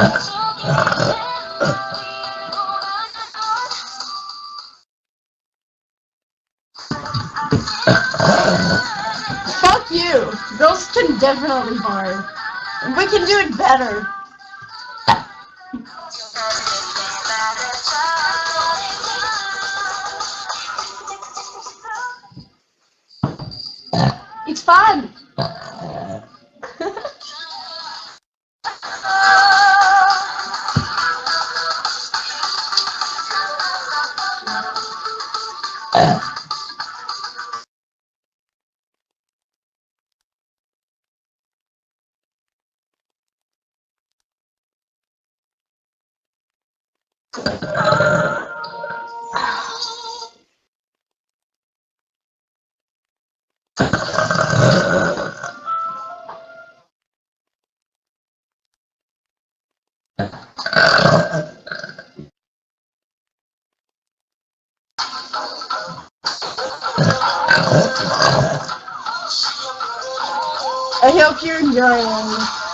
Fuck you! Girls can definitely bar. We can do it better. It's fun! I hope you're enjoying.